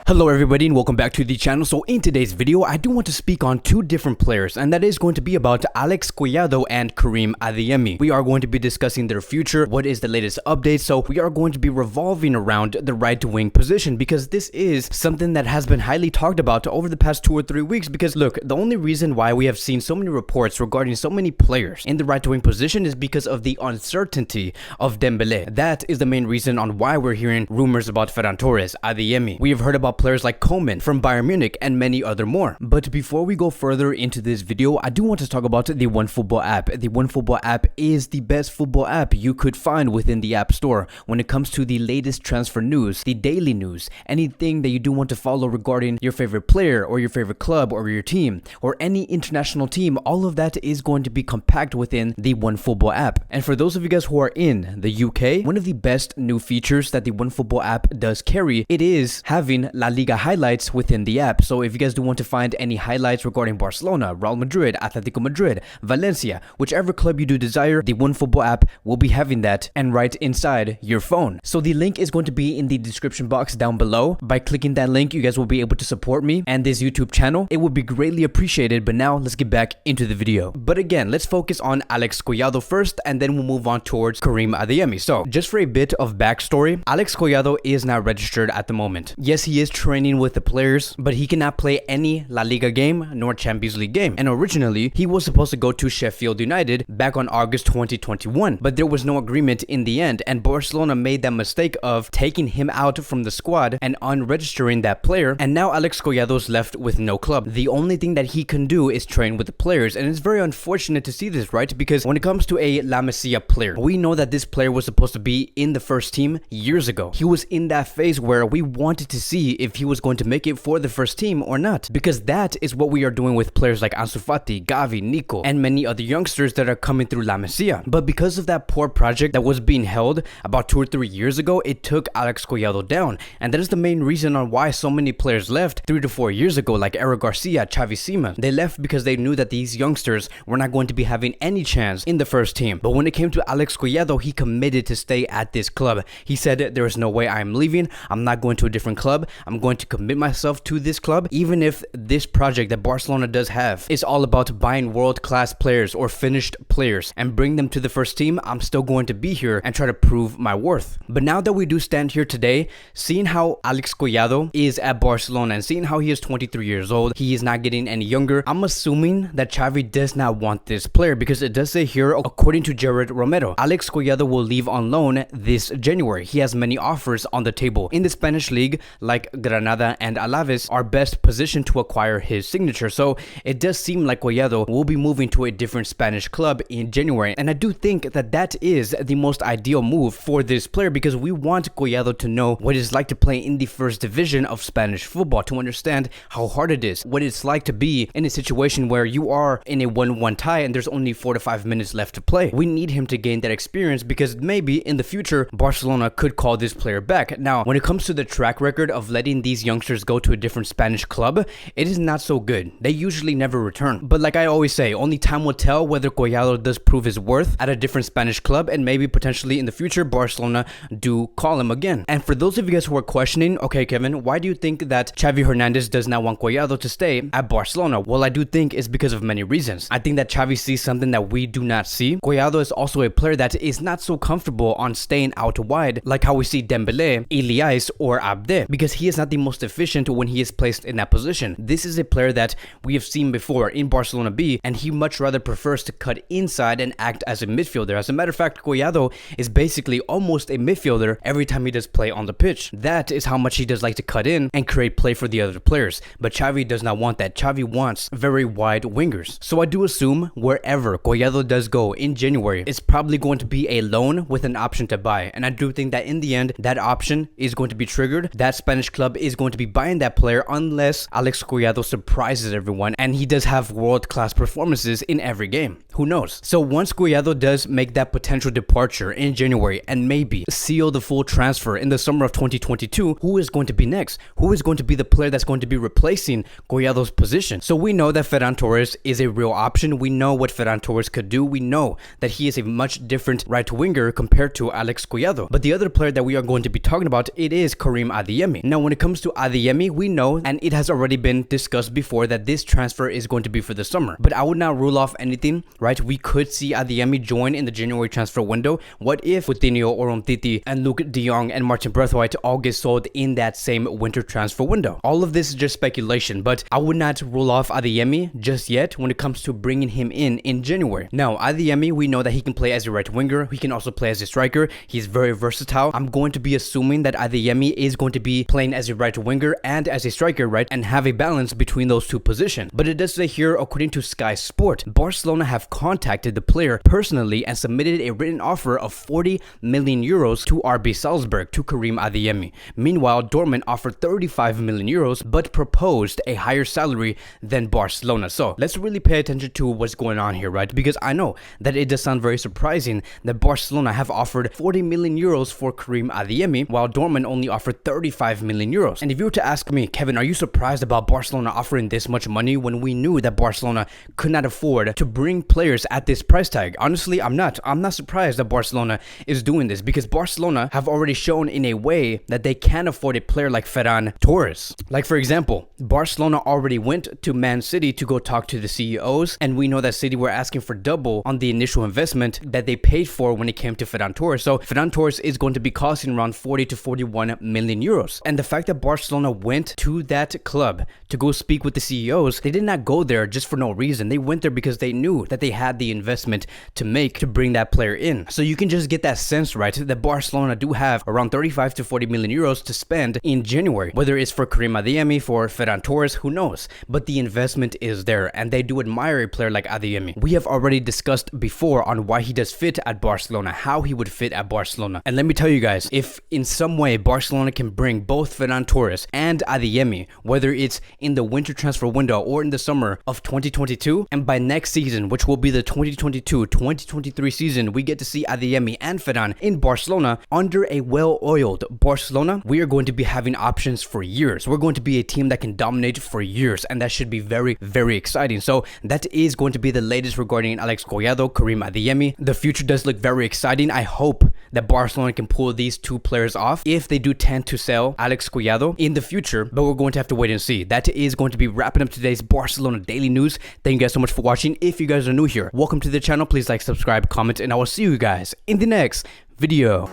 Hello everybody and welcome back to the channel. So in today's video, I do want to speak on two different players, and that is going to be about Alex Collado and Karim Adeyemi. We are going to be discussing their future, what is the latest update. So we are going to be revolving around the right wing position because this is something that has been highly talked about over the past 2 or 3 weeks. Because look, the only reason why we have seen so many reports regarding so many players in the right wing position is because of the uncertainty of Dembele. That is the main reason on why we're hearing rumors about Ferran Torres, Adeyemi. We have heard about players like Coman from Bayern Munich and many other more. But before we go further into this video, I do want to talk about the OneFootball app. The OneFootball app is the best football app you could find within the App Store when it comes to the latest transfer news, the daily news, anything that you do want to follow regarding your favorite player or your favorite club or your team or any international team. All of that is going to be compact within the OneFootball app. And for those of you guys who are in the UK, one of the best new features that the OneFootball app does carry, it is having La Liga highlights within the app. So if you guys do want to find any highlights regarding Barcelona, Real Madrid, Atletico Madrid, Valencia, whichever club you do desire, the OneFootball app will be having that and right inside your phone. So the link is going to be in the description box down below. By clicking that link, you guys will be able to support me and this YouTube channel. It would be greatly appreciated. But now let's get back into the video. But again, let's focus on Alex Collado first, and then we'll move on towards Karim Adeyemi. So just for a bit of backstory, Alex Collado is not registered at the moment. Yes, he is training with the players, but he cannot play any La Liga game nor Champions League game. And originally, he was supposed to go to Sheffield United back on August 2021, but there was no agreement in the end, and Barcelona made that mistake of taking him out from the squad and unregistering that player, and now Alex Collado's left with no club. The only thing that he can do is train with the players, and it's very unfortunate to see this, right? Because when it comes to a La Masia player, we know that this player was supposed to be in the first team years ago. He was in that phase where we wanted to see if he was going to make it for the first team or not, because that is what we are doing with players like Ansu Fati, Gavi, Nico, and many other youngsters that are coming through La Masia. But because of that poor project that was being held about 2 or 3 years ago, it took Alex Collado down, and that is the main reason on why so many players left 3 to 4 years ago, like Eric Garcia, Xavi Simons. They left because they knew that these youngsters were not going to be having any chance in the first team. But when it came to Alex Collado, he committed to stay at this club. He said, there is no way I'm leaving. I'm not going to a different club. I'm going to commit myself to this club, even if this project that Barcelona does have is all about buying world-class players or finished players and bring them to the first team. I'm still going to be here and try to prove my worth. But now that we do stand here today, seeing how Alex Collado is at Barcelona and seeing how he is 23 years old, he is not getting any younger, I'm assuming that Xavi does not want this player, because it does say here, according to Jared Romero, Alex Collado will leave on loan this January. He has many offers on the table in the Spanish league, like Granada and Alaves are best positioned to acquire his signature. So it does seem like Collado will be moving to a different Spanish club in January, and I do think that that is the most ideal move for this player, because we want Collado to know what it's like to play in the first division of Spanish football, to understand how hard it is, what it's like to be in a situation where you are in a 1-1 tie and there's only 4 to 5 minutes left to play. We need him to gain that experience, because maybe in the future Barcelona could call this player back. Now, when it comes to the track record of letting these youngsters go to a different Spanish club, it is not so good. They usually never return. But like I always say, only time will tell whether Collado does prove his worth at a different Spanish club, and maybe potentially in the future Barcelona do call him again. And for those of you guys who are questioning, okay Kevin, why do you think that Xavi Hernandez does not want Collado to stay at Barcelona? Well, I do think it's because of many reasons. I think that Xavi sees something that we do not see. Collado is also a player that is not so comfortable on staying out wide like how we see Dembele, Ilias, or Abde, because he is not the most efficient when he is placed in that position. This is a player that we have seen before in Barcelona B, and he much rather prefers to cut inside and act as a midfielder. As a matter of fact, Collado is basically almost a midfielder every time he does play on the pitch. That is how much he does like to cut in and create play for the other players. But Xavi does not want that. Xavi wants very wide wingers. So I do assume wherever Collado does go in January, it's probably going to be a loan with an option to buy. And I do think that in the end, that option is going to be triggered. That Spanish club is going to be buying that player unless Alex Collado surprises everyone and he does have world-class performances in every game. Who knows? So once Collado does make that potential departure in January and maybe seal the full transfer in the summer of 2022, who is going to be next? Who is going to be the player that's going to be replacing Collado's position? So we know that Ferran Torres is a real option. We know what Ferran Torres could do. We know that he is a much different right winger compared to Alex Collado. But the other player that we are going to be talking about, it is Karim Adeyemi. Now, when it comes to Adeyemi, we know, and it has already been discussed before, that this transfer is going to be for the summer. But I would not rule off anything, right? We could see Adeyemi join in the January transfer window. What if Coutinho or Umtiti and Luke de Jong and Martin Braithwaite all get sold in that same winter transfer window? All of this is just speculation, but I would not rule off Adeyemi just yet when it comes to bringing him in January. Now, Adeyemi, we know that he can play as a right winger. He can also play as a striker. He's very versatile. I'm going to be assuming that Adeyemi is going to be playing as a right winger and as a striker, right? And have a balance between those two positions. But it does say here, according to Sky Sport, Barcelona have contacted the player personally and submitted a written offer of 40 million euros to RB Salzburg, to Karim Adeyemi. Meanwhile, Dortmund offered 35 million euros but proposed a higher salary than Barcelona. So let's really pay attention to what's going on here, right? Because I know that it does sound very surprising that Barcelona have offered 40 million euros for Karim Adeyemi while Dortmund only offered 35 million euros. And if you were to ask me, Kevin, are you surprised about Barcelona offering this much money when we knew that Barcelona could not afford to bring players at this price tag? Honestly, I'm not surprised that Barcelona is doing this, because Barcelona have already shown in a way that they can afford a player like Ferran Torres. Like, for example, Barcelona already went to Man City to go talk to the CEOs, and we know that City were asking for double on the initial investment that they paid for when it came to Ferran Torres. So Ferran Torres is going to be costing around 40 to 41 million euros. And the fact that Barcelona went to that club to go speak with the CEOs, they did not go there just for no reason. They went there because they knew that they had the investment to make to bring that player in. So you can just get that sense, right, that Barcelona do have around 35 to 40 million euros to spend in January. Whether it's for Karim Adeyemi, for Ferran Torres, who knows? But the investment is there, and they do admire a player like Adeyemi. We have already discussed before on why he does fit at Barcelona, how he would fit at Barcelona. And let me tell you guys, if in some way Barcelona can bring both Ferran Torres and Adeyemi, whether it's in the winter transfer window or in the summer of 2022, and by next season, which will be the 2022-2023 season, we get to see Adeyemi and Ferran in Barcelona under a well-oiled Barcelona, we are going to be having options for years. We're going to be a team that can dominate for years, and that should be very, very exciting. So that is going to be the latest regarding Alex Collado, Karim Adeyemi. The future does look very exciting. I hope that Barcelona can pull these two players off if they do tend to sell Alex Collado in the future, but we're going to have to wait and see. That is going to be wrapping up today's Barcelona Daily News. Thank you guys so much for watching. If you guys are new here, welcome to the channel. Please like, subscribe, comment, and I will see you guys in the next video.